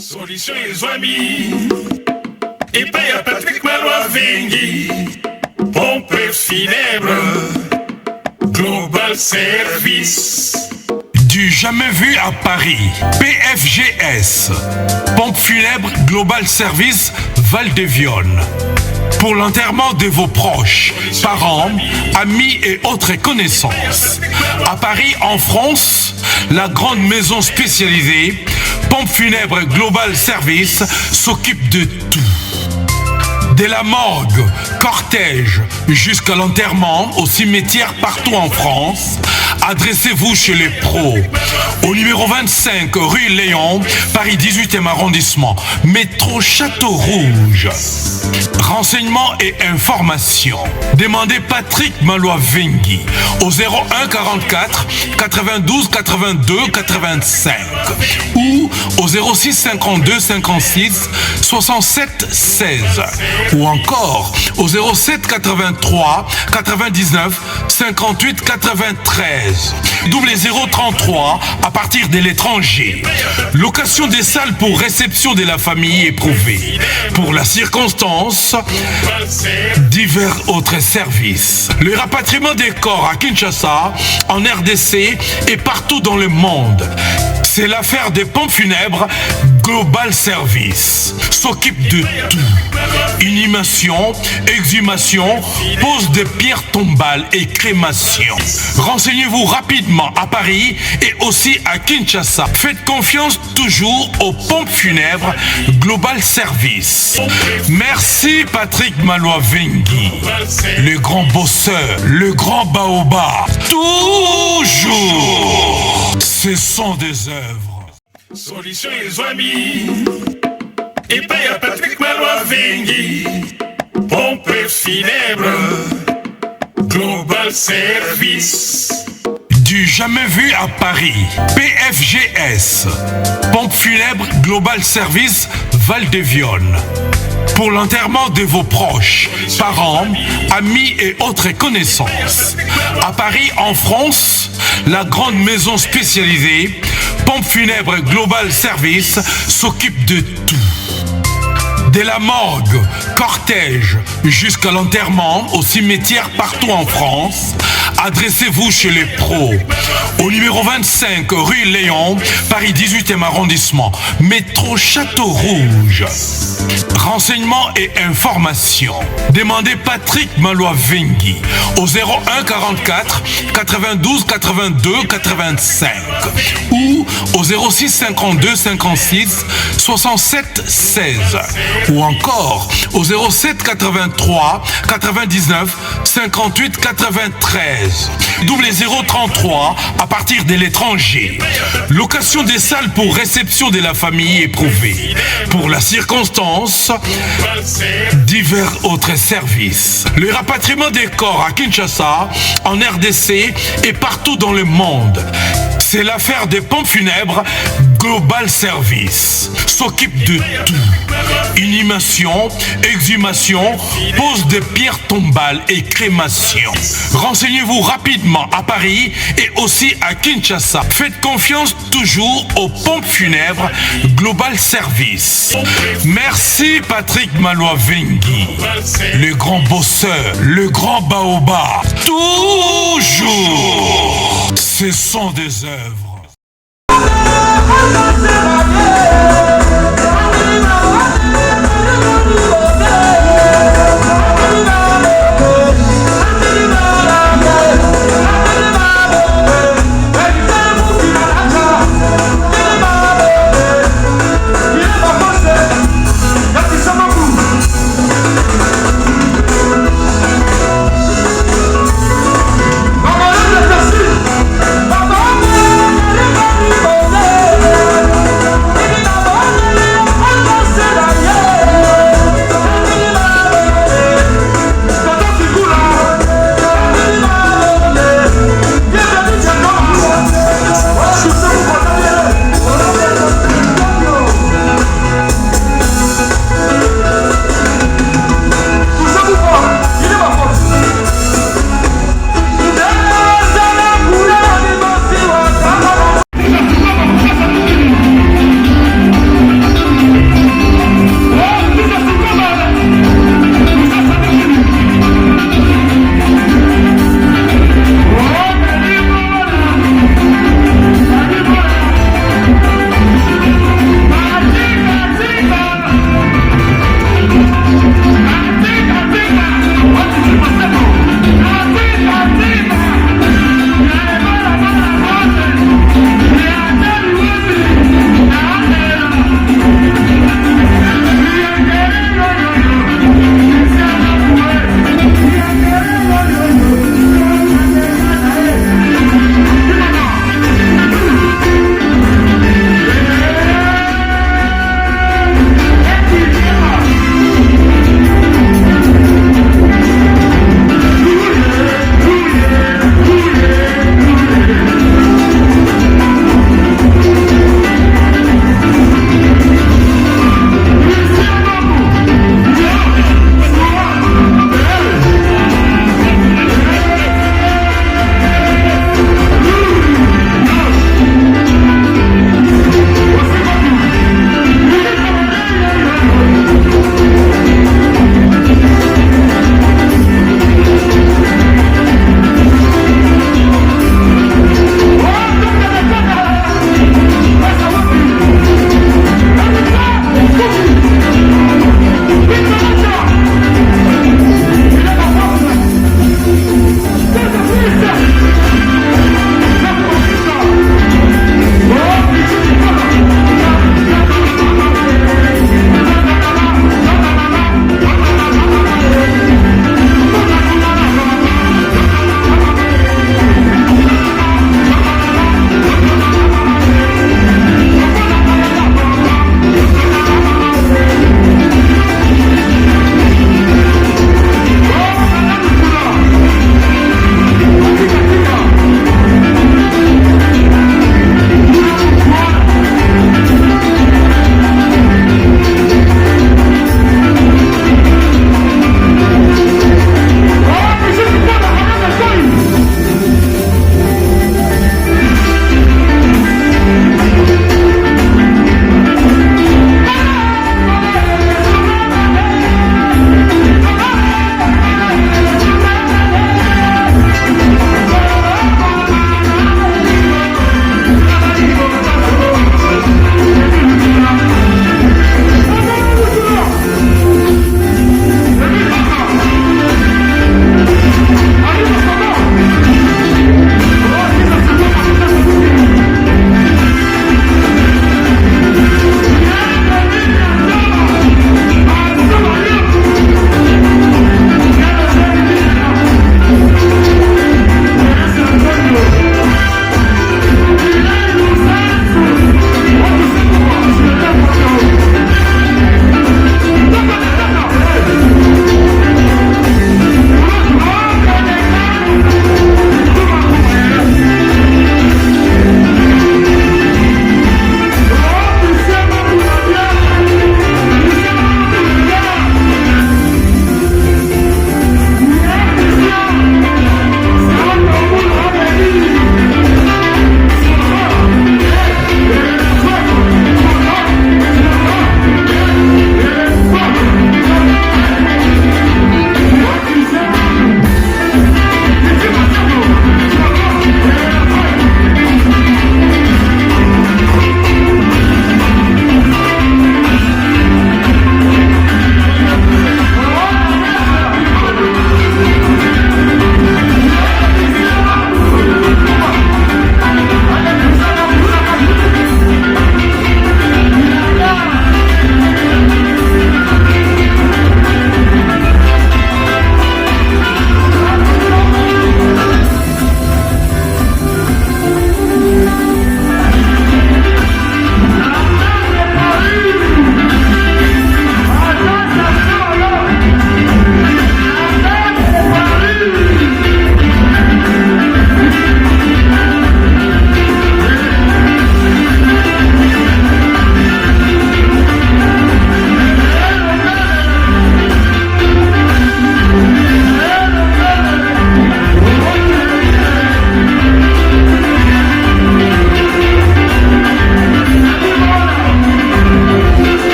Solution et amis. Et paye à Patrick Malois Vengui. Pompe funèbre. Global Service. Du jamais vu à Paris. PFGS. Pompe funèbre Global Service Val-de-Violne. Pour l'enterrement de vos proches, parents, amis et autres connaissances. À Paris, en France, la grande maison spécialisée Pompe funèbre Global Service s'occupe de tout. De la morgue, cortège, jusqu'à l'enterrement au cimetière partout en France, adressez-vous chez les pros. Au numéro 25 rue Léon, Paris 18e arrondissement, métro Château Rouge. Renseignements et informations. Demandez Patrick Malois Vengui au 01 44 92 82 85 ou au 06 52 56 67 16 ou encore au 07 83 99 58 93. Double 033 à partir de l'étranger. Location des salles pour réception de la famille éprouvée. Pour la circonstance, divers autres services. Le rapatriement des corps à Kinshasa, en RDC et partout dans le monde. C'est l'affaire des pompes funèbres Global Service. S'occupe de tout. Inhumation, exhumation, pose de pierres tombales et crémation. Renseignez-vous rapidement à Paris et aussi à Kinshasa. Faites confiance toujours aux pompes funèbres Global Service. Merci Patrick Malois Vengui, le grand bosseur, le grand baobab. Toujours, ce sont des œuvres. Solution et amis. Et paye à Patrick Malois Vengui. Pompe funèbre. Global Service. Du jamais vu à Paris. PFGS. Pompe funèbre Global Service Val-de-Violne. Pour l'enterrement de vos proches, parents, amis et autres connaissances. À Paris, en France, la grande maison spécialisée Pompe funèbre Global Service s'occupe de tout. De la morgue, cortège, jusqu'à l'enterrement au cimetière partout en France, adressez-vous chez les pros. Au numéro 25 rue Léon, Paris 18e arrondissement, métro Château Rouge. Renseignements et informations. Demandez Patrick Malois Vengui au 01 44 92 82 85 ou au 06 52 56 67 16 ou encore au 07 83 99 58 93. Double 033 à partir de l'étranger. Location des salles pour réception de la famille éprouvée. Pour la circonstance, divers autres services. Le rapatriement des corps à Kinshasa, en RDC et partout dans le monde. C'est l'affaire des pompes funèbres Global Service. S'occupe de tout. Inhumation, exhumation, pose de pierres tombales et crémation. Renseignez-vous rapidement à Paris et aussi à Kinshasa. Faites confiance toujours aux pompes funèbres Global Service. Merci Patrick Malois Vengui, le grand bosseur, le grand baobab. Toujours, ce sont des œuvres.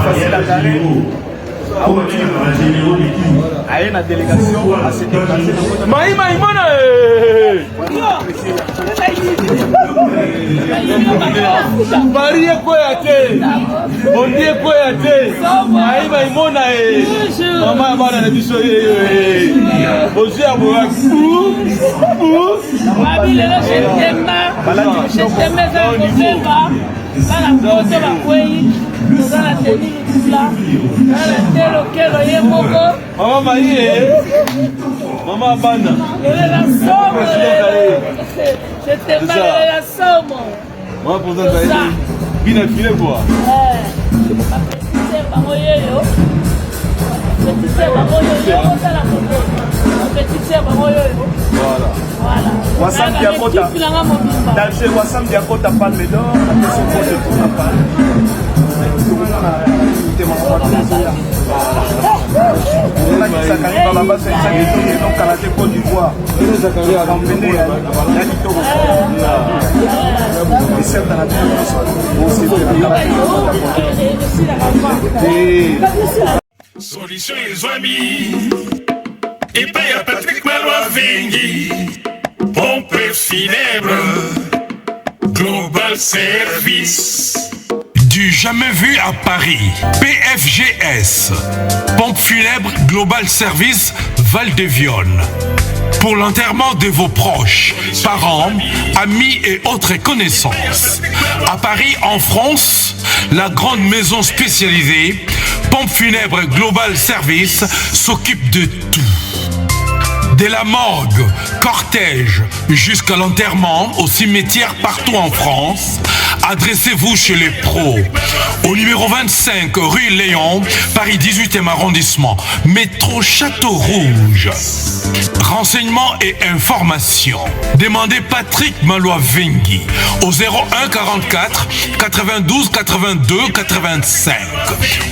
facile à garer. Aïe la délégation à se déplacer. Maïmona Marie Koyate Bondi Koyate Maïmona Maman Bana na biso Ozi Abouak Babi lelo je t'aime Bana kote bakwei Tozala teni lutula Kala telo kelo ye moko Maman Marie Maman Bana Lelela somo Je t'aime lelela somo Maman pour ça Bina filé quoi C'est bango yeyo C'est bango yeyo Otala kote C'est bango yeyo Voilà Wassam Diakota Dalche Wassam Diakota Palme d'Or La question pour le tour à Palme Solution et amis. Et paye à Patrick Malois Vengi. Pompe funèbre. Global Service. Du jamais vu à Paris, PFGS, Pompe funèbre Global Service Val-de-Vione. Pour l'enterrement de vos proches, parents, amis et autres connaissances. À Paris, en France, la grande maison spécialisée, Pompe funèbre Global Service, s'occupe de tout. De la morgue, cortège, jusqu'à l'enterrement au cimetière partout en France, adressez-vous chez les pros. Au numéro 25 rue Léon, Paris 18e arrondissement, métro Château Rouge. Renseignements et informations. Demandez Patrick Malois Vengi au 01 44 92 82 85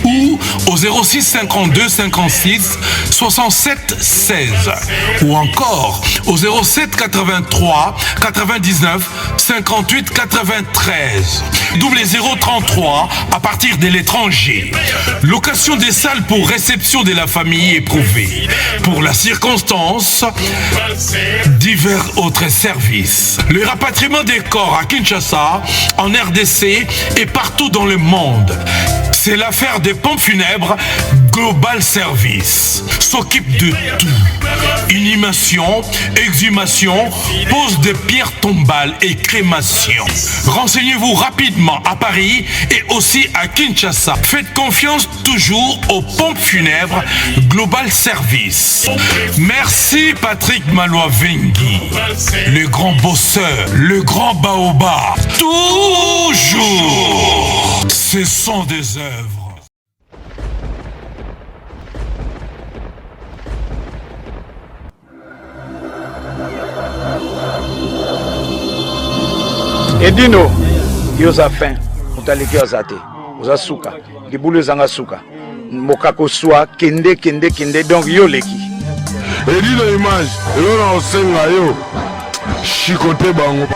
ou au 06 52 56 67 16 ou encore au 07 83 99 58 93 double 033 à partir de l'étranger. Location des salles pour réception de la famille éprouvée. Pour la circonstance, divers autres services. Le rapatriement des corps à Kinshasa, en RDC et partout dans le monde. C'est l'affaire des pompes funèbres Global Service. S'occupe de tout. Inhumation, exhumation, pose de pierres tombales et crémation. Renseignez-vous rapidement à Paris et aussi à Kinshasa. Faites confiance toujours aux pompes funèbres Global Service. Merci Patrick Malois Vengi, le grand bosseur, le grand baobab. Toujours. Ce sont des œuvres. Edino, yoza fin, mutaleki yoza te, oza suka, libulu zanga suka, mokako swa, kende, donc yo leki. Edino image, yo na osenga yo, chikote bango.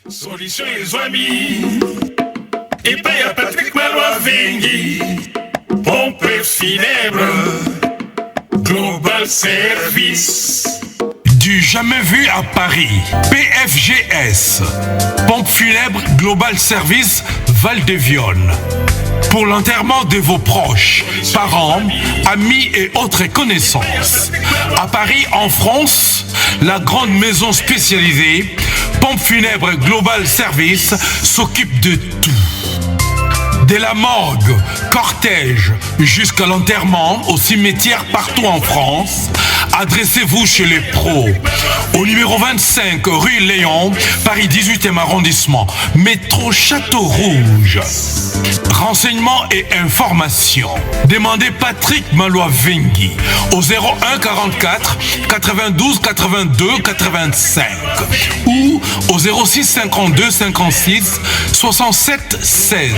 Solution ezwami epai ya Patrick Malwa Vengi, pompe funèbre Global Service. Du jamais vu à Paris, PFGS, pompe funèbre Global Service Val-de-Vion. Pour l'enterrement de vos proches, parents, amis et autres connaissances. À Paris, en France, la grande maison spécialisée, pompe funèbre Global Service, s'occupe de tout. De la morgue, cortège, jusqu'à l'enterrement au cimetière partout en France, adressez-vous chez les pros. Au numéro 25 rue Léon, Paris 18e arrondissement, métro Château Rouge. Renseignements et informations. Demandez Patrick Malwa Vengi au 01 44 92 82 85 ou au 06 52 56 67 16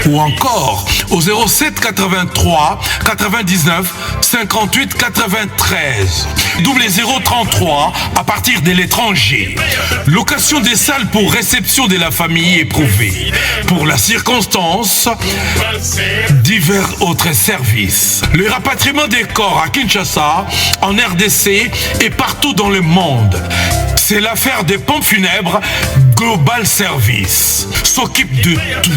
ou encore au 07 83 99 58 93. Double 033 à partir de l'étranger. Location des salles pour réception de la famille éprouvée. Pour la circonstance, divers autres services. Le rapatriement des corps à Kinshasa, en RDC et partout dans le monde. C'est l'affaire des pompes funèbres Global Service. S'occupe de tout.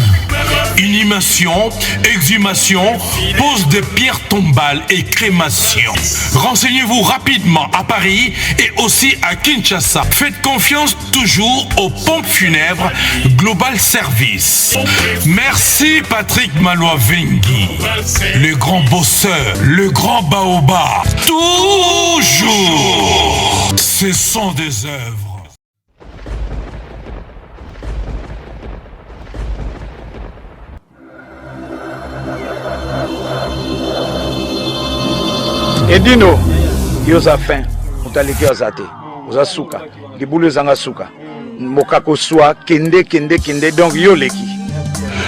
Inhumation, exhumation, pose de pierres tombales et crémation. Renseignez-vous rapidement à Paris et aussi à Kinshasa. Faites confiance toujours aux pompes funèbres Global Service. Merci Patrick Malwa Vengi, le grand bosseur, le grand baobab. Toujours. Ce sont des œuvres. Edino, yoza fin, mutaliki azate, oza suka, libulu zanga suka, mokako swa, kende, donc yo leki.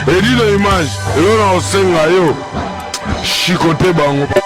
Edino image, yo na osenga yo, chikote bango.